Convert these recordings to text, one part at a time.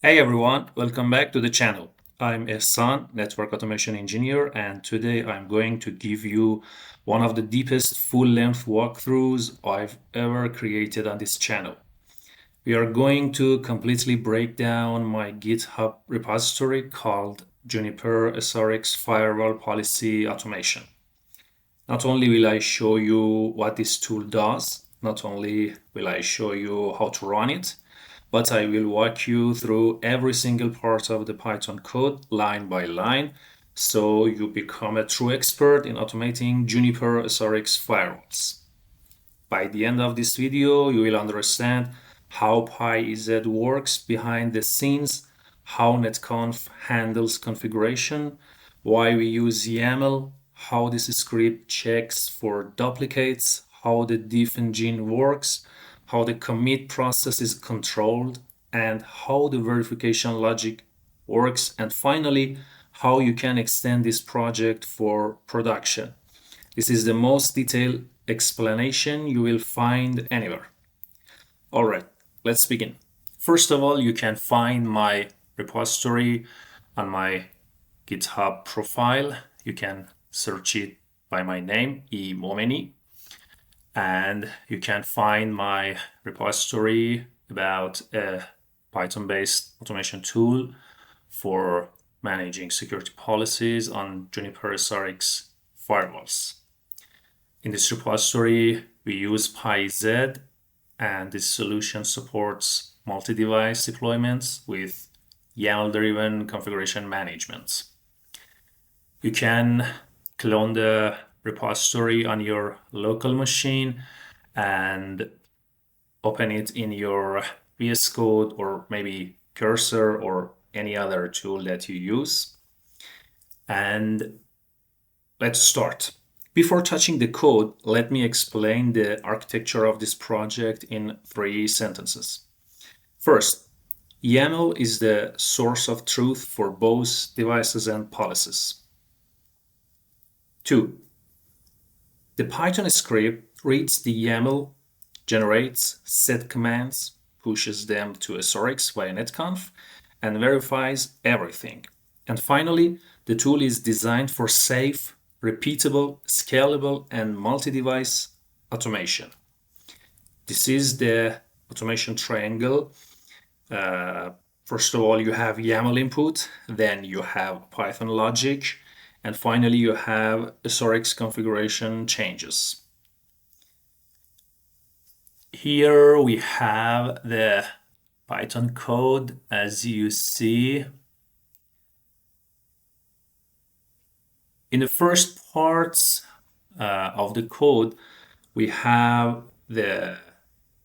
Hey everyone, welcome back to the channel. I'm Ehsan, Network Automation Engineer, and today I'm going to give you one of the deepest full-length walkthroughs I've ever created on this channel. We are going to completely break down my GitHub repository called Juniper SRX Firewall Policy Automation. Not only will I show you what this tool does, not only will I show you how to run it, but I will walk you through every single part of the Python code line by line so you become a true expert in automating Juniper SRX firewalls. By the end of this video, you will understand how PyEZ works behind the scenes, how netconf handles configuration, why we use YAML, how this script checks for duplicates, how the diff engine works, how the commit process is controlled, and how the verification logic works, and finally, how you can extend this project for production. This is the most detailed explanation you will find anywhere. All right, let's begin. First of all, you can find my repository on my GitHub profile. You can search it by my name, eMomeni, and you can find my repository about a Python-based automation tool for managing security policies on Juniper SRX firewalls. In this repository, we use PyEZ, and this solution supports multi-device deployments with YAML-Driven Configuration Management. You can clone the repository on your local machine and open it in your VS Code or maybe Cursor or any other tool that you use. And let's start. Before touching the code, let me explain the architecture of this project in 3 sentences. First, YAML is the source of truth for both devices and policies. 2. The Python script reads the YAML, generates set commands, pushes them to SRX via netconf, and verifies everything. And finally, the tool is designed for safe, repeatable, scalable, and multi-device automation. This is the automation triangle. First of all, you have YAML input, then you have Python logic, and finally you have SRX configuration changes. Here we have the Python code, as you see. In the first parts of the code, we have the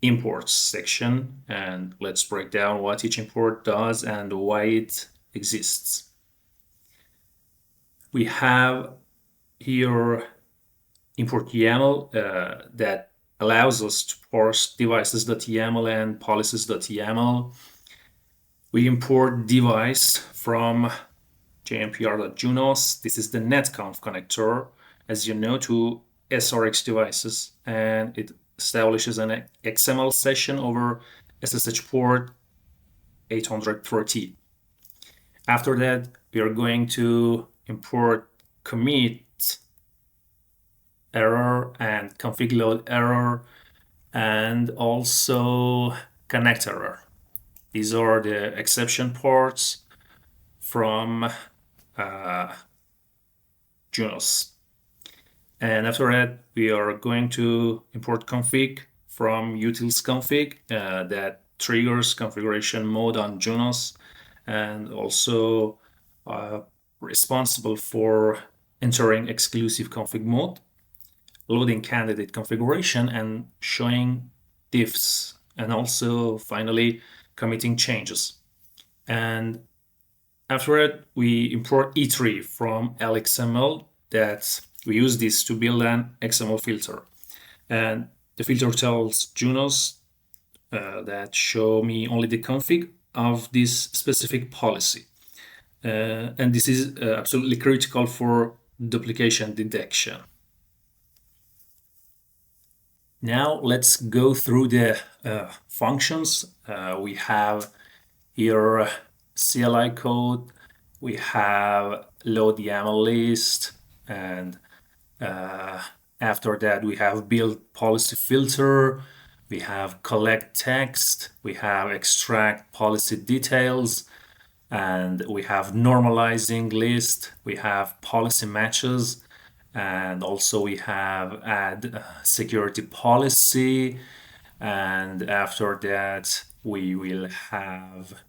imports section, and let's break down what each import does and why it exists. We have here import YAML that allows us to parse devices.yaml and policies.yaml. We import device from jmpr.junos. This is the netconf connector, as you know, to SRX devices, and it establishes an XML session over SSH port 830. After that, we are going to import commit error and config load error, and also connect error. These are the exception ports from Junos. And after that, we are going to import config from utils-config that triggers configuration mode on Junos, and also responsible for entering exclusive config mode, loading candidate configuration, and showing diffs, and also finally committing changes. And after that, we import E3 from LXML. That we use this to build an XML filter, and the filter tells Junos that show me only the config of this specific policy, and this is absolutely critical for duplication detection. Now let's go through the functions. We have Here, CLI code, we have load YAML list, and after that we have build policy filter, we have collect text, we have extract policy details, and we have normalizing list, we have policy matches, and also we have add security policy, and after that we will have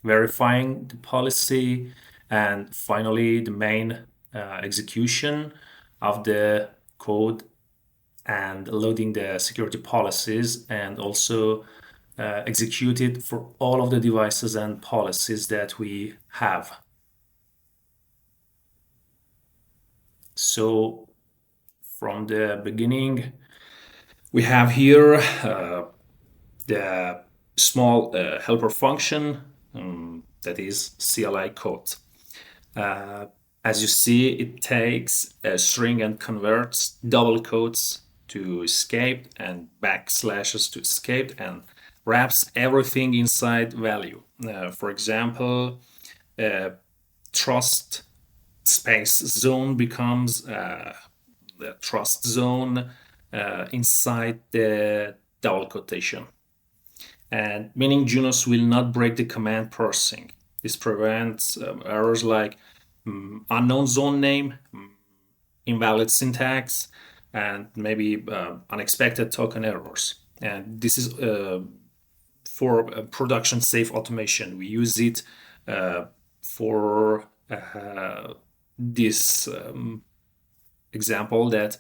verifying the policy, and finally the main execution of the code and loading the security policies, and also execute it for all of the devices and policies that we have. So from the beginning, we have here the small helper function that is CLI code. As you see, it takes a string and converts double quotes to escape and backslashes to escape, and wraps everything inside value. For example, trust space zone becomes the trust zone inside the double quotation. And meaning Junos will not break the command parsing. This prevents errors like unknown zone name, invalid syntax, and maybe unexpected token errors. And this is for production safe automation. We use it for this example, that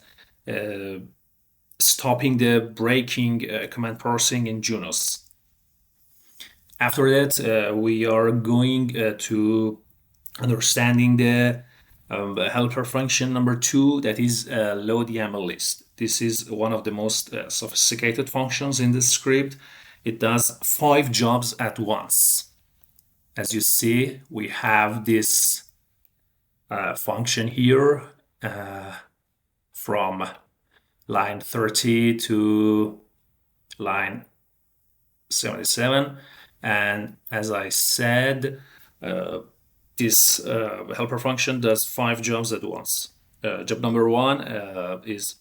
stopping the breaking command parsing in Junos. After that, we are going to understanding the helper function number 2, that is load YAML list. This is one of the most sophisticated functions in the script. It does 5 jobs at once. As you see, we have this function here from line 30 to line 77. And as I said, this helper function does 5 jobs at once. Job number 1 is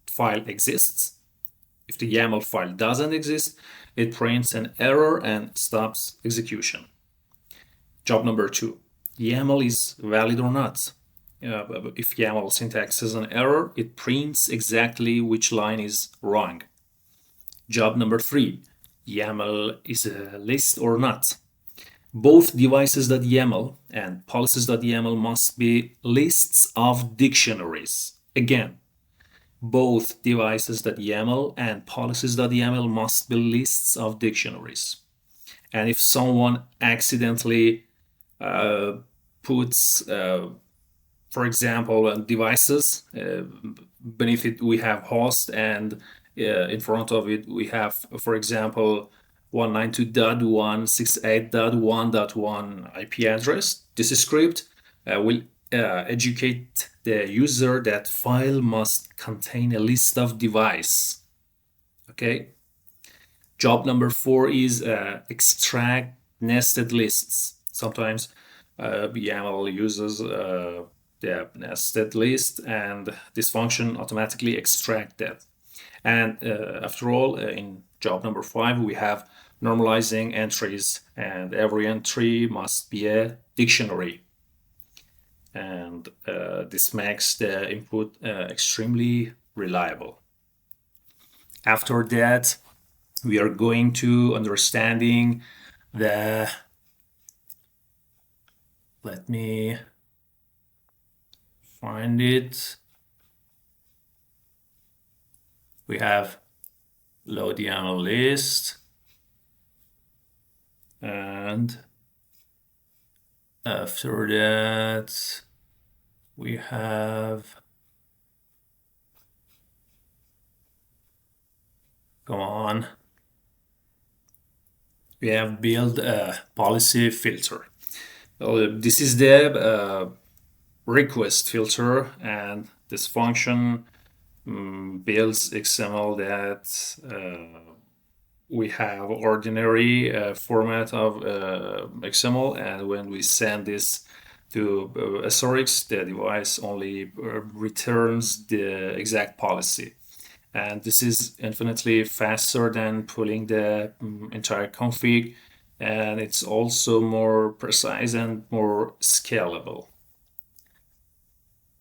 file exists. If the YAML file doesn't exist, it prints an error and stops execution. Job number 2, YAML is valid or not. If YAML syntax has an error, it prints exactly which line is wrong. Job number 3, YAML is a list or not. Both devices.yaml and policies.yaml must be lists of dictionaries. Again, both devices.yaml and policies.yaml must be lists of dictionaries. And if someone accidentally puts, for example, devices, beneath it we have host, and in front of it we have, for example, 192.168.1.1 IP address. This script will educate the user that file must contain a list of device. Okay. Job number 4 is extract nested lists. Sometimes YAML uses the nested list, and this function automatically extracts that. And after all, in job number 5, we have normalizing entries, and every entry must be a dictionary. And this makes the input extremely reliable. After that, we are going to understanding the, let me find it. We have load YAML list, and after that we have, come on, we have build a policy filter. This is the request filter, and this function builds XML that we have ordinary format of XML, and when we send this to SRX, the device only returns the exact policy. And this is infinitely faster than pulling the entire config, and it's also more precise and more scalable.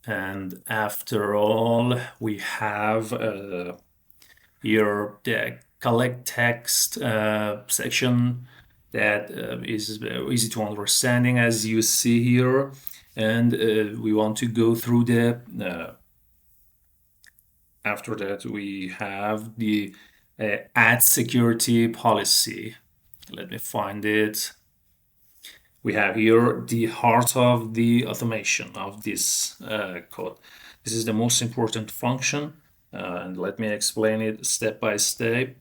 And after all, we have here the collect text section that is easy to understanding, as you see here. And we want to go through the after that we have the add security policy. Let me find it. We have here the heart of the automation of this code. This is the most important function, and let me explain it step by step,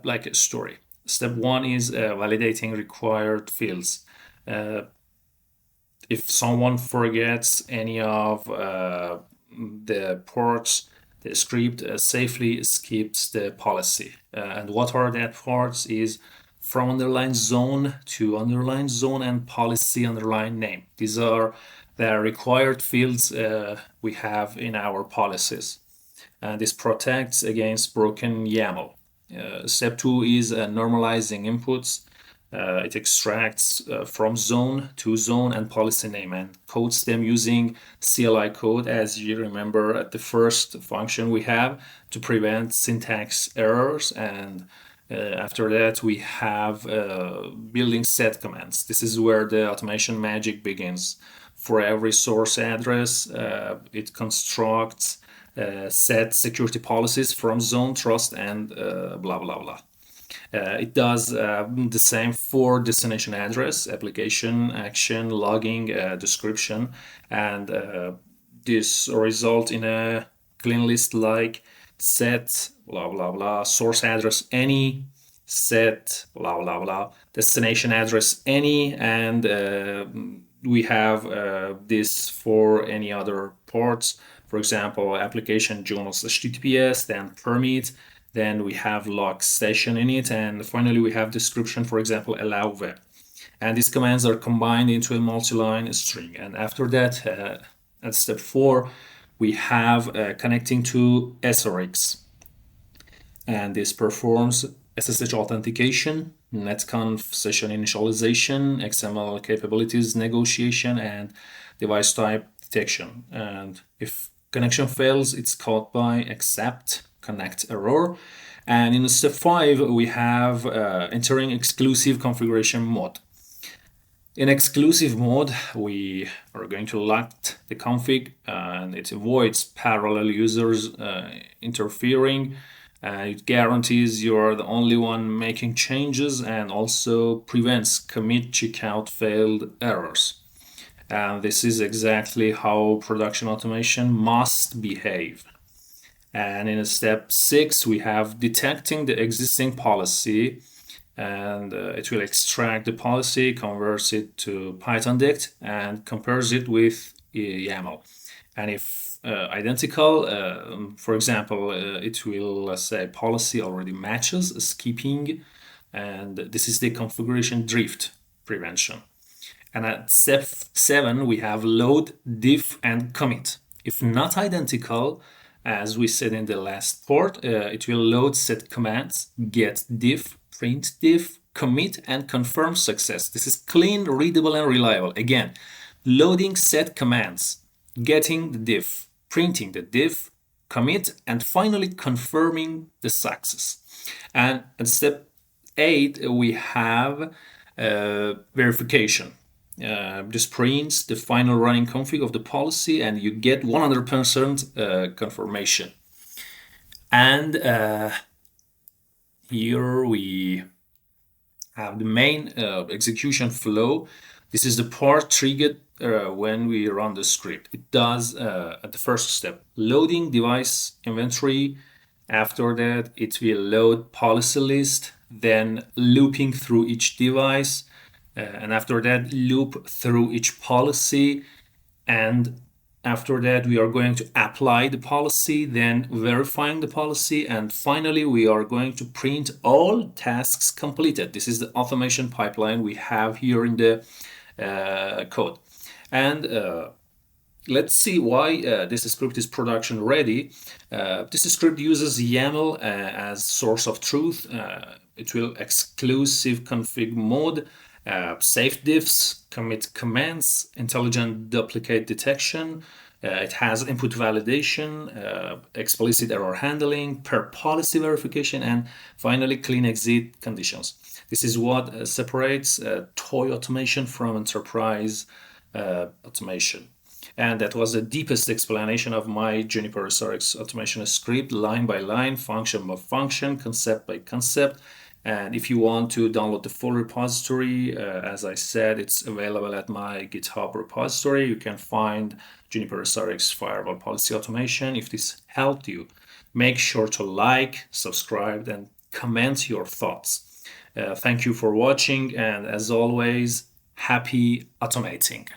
like a story. Step one is validating required fields. If someone forgets any of the ports, the script safely skips the policy. And what are that ports is from underline zone to underline zone and policy underline name. These are the required fields we have in our policies. And this protects against broken YAML. Step two is normalizing inputs. It extracts from zone to zone and policy name and codes them using CLI code, as you remember at the first function we have, to prevent syntax errors. And after that we have building set commands. This is where the automation magic begins. For every source address, it constructs set security policies from zone, trust, and blah blah blah. It does the same for destination address, application, action, logging, description, and this result in a clean list like set blah blah blah, source address any, set blah blah blah, destination address any, and we have this for any other ports. For example, application junos-eznc, then permit, then we have log session in it, and finally we have description, for example, allow web. And these commands are combined into a multi-line string. And after that, at step 4, we have connecting to SRX. And this performs SSH authentication, netconf session initialization, XML capabilities negotiation, and device type detection. And if connection fails, it's called by except connect error. And in step 5, we have entering exclusive configuration mode. In exclusive mode, we are going to lock the config, and it avoids parallel users interfering. It guarantees you are the only one making changes and also prevents commit checkout failed errors. And this is exactly how production automation must behave. And in step 6, we have detecting the existing policy, and it will extract the policy, converts it to Python dict, and compares it with YAML. And if identical, for example, it will say policy already matches, skipping, and this is the configuration drift prevention. And at step 7, we have load, diff, and commit. If not identical, as we said in the last part, it will load set commands, get diff, print diff, commit, and confirm success. This is clean, readable, and reliable. Again, loading set commands, getting the diff, printing the diff, commit, and finally confirming the success. And at step 8, we have verification. This prints the final running config of the policy, and you get 100% confirmation. And here we have the main execution flow. This is the part triggered when we run the script. It does at the first step loading device inventory. After that, it will load policy list, then looping through each device. And after that, loop through each policy, and After that, we are going to apply the policy, then verifying the policy, and finally, we are going to print all tasks completed. This is the automation pipeline we have here in the code. And let's see why this script is production ready. This script uses YAML as source of truth. It will exclusive config mode, safe diffs, commit commands, intelligent duplicate detection. It has input validation, explicit error handling, per policy verification, and finally clean exit conditions. This is what separates toy automation from enterprise automation. And that was the deepest explanation of my Juniper SRX automation script, line by line, function by function, concept by concept. And if you want to download the full repository, as I said, it's available at my GitHub repository. You can find Juniper SRX firewall policy automation. If this helped you, make sure to like, subscribe, and comment your thoughts. Thank you for watching, and as always, happy automating.